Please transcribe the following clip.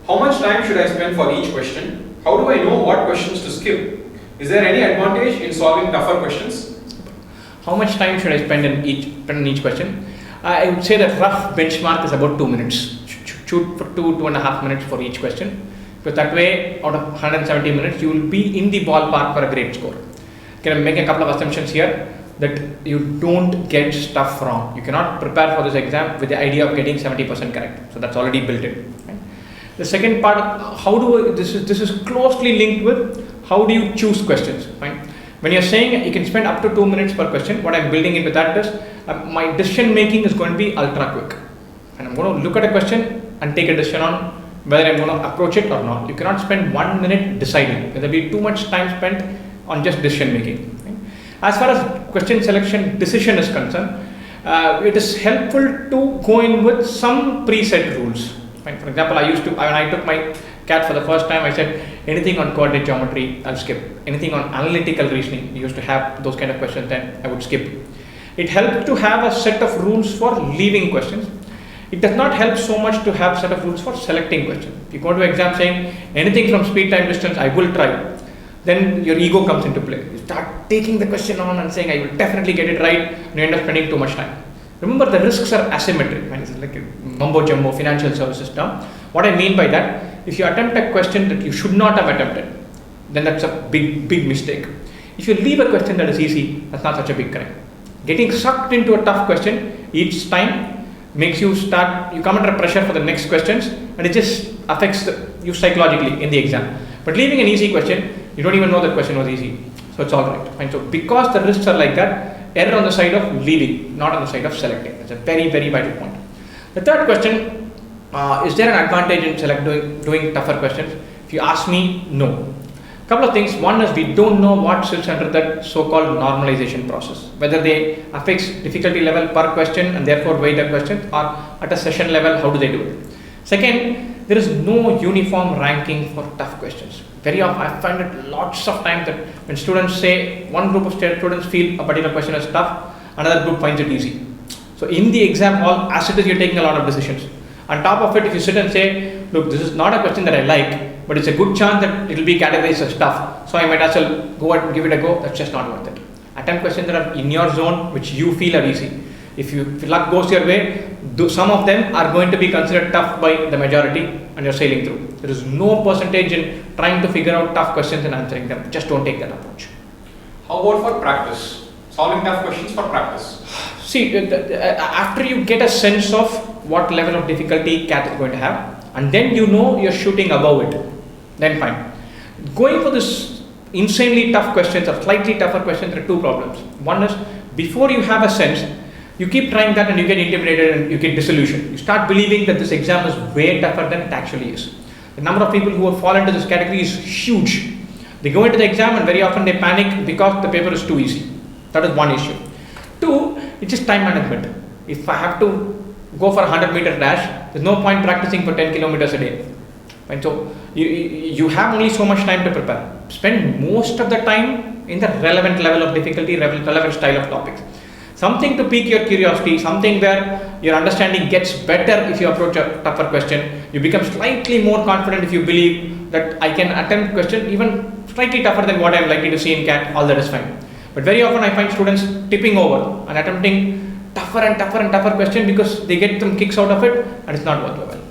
How much time should I spend for each question? How do I know what questions to skip? Is there any advantage in solving tougher questions? How much time should I spend in each question? I would say that rough benchmark is about 2 minutes. Shoot for 2.5 minutes for each question. Because that way, out of 170 minutes, you will be in the ballpark for a great score. Can I make a couple of assumptions here? That you don't get stuff wrong. You cannot prepare for this exam with the idea of getting 70% correct. So that's already built in. Right? The second part, this is closely linked with how do you choose questions. Right? When you're saying you can spend up to 2 minutes per question, what I'm building into that is my decision making is going to be ultra quick. And I'm going to look at a question and take a decision on whether I'm going to approach it or not. You cannot spend 1 minute deciding. There will be too much time spent on just decision making. As far as question selection decision is concerned, it is helpful to go in with some preset rules. For example, when I took my CAT for the first time, I said anything on coordinate geometry, I'll skip. Anything on analytical reasoning, we used to have those kind of questions, then I would skip. It helped to have a set of rules for leaving questions. It does not help so much to have a set of rules for selecting questions. If you go to exam saying anything from speed, time, distance, I will try, then your ego comes into play. You start taking the question on and saying I will definitely get it right, and you end up spending too much time. Remember, the risks are asymmetric. It's like a mumbo jumbo financial services term. What I mean by that, if you attempt a question that you should not have attempted, then that's a big mistake. If you leave a question that is easy, that's not such a big crime. Getting sucked into a tough question each time makes you come under pressure for the next questions, and it just affects you psychologically in the exam. But leaving an easy question, you don't even know that question was easy. So it's all right. And so because the risks are like that, err on the side of leaving, not on the side of selecting. That's a very vital point. The third question, is there an advantage in doing tougher questions? If you ask me, no. Couple of things. One is we don't know what sits under that so-called normalization process. Whether they affix difficulty level per question and therefore weigh the question, or at a session level, how do they do it? Second, there is no uniform ranking for tough questions. Very often, I find it lots of times that when students say one group of students feel a particular question is tough, another group finds it easy. So in the exam hall, as it is, you're taking a lot of decisions. On top of it, if you sit and say, look, this is not a question that I like, but it's a good chance that it will be categorized as tough, so I might as well go and give it a go, that's just not worth it. Attempt questions that are in your zone, which you feel are easy. If luck goes your way, some of them are going to be considered tough by the majority and you're sailing through. There is no percentage in trying to figure out tough questions and answering them. Just don't take that approach. How about for practice? Solving tough questions for practice. See, after you get a sense of what level of difficulty CAT is going to have, and then you know you're shooting above it, then fine. Going for this insanely tough questions or slightly tougher questions, there are two problems. One is, before you have a sense, you keep trying that and you get intimidated and you get disillusioned. You start believing that this exam is way tougher than it actually is. The number of people who have fallen into this category is huge. They go into the exam and very often they panic because the paper is too easy. That is one issue. Two, it's just time management. If I have to go for a 100-meter dash, there's no point practicing for 10 kilometers a day. And so you have only so much time to prepare. Spend most of the time in the relevant level of difficulty, relevant style of topics. Something to pique your curiosity, something where your understanding gets better if you approach a tougher question. You become slightly more confident if you believe that I can attempt question even slightly tougher than what I'm likely to see in CAT, all that is fine. But very often I find students tipping over and attempting tougher and tougher question because they get some kicks out of it and it's not worthwhile.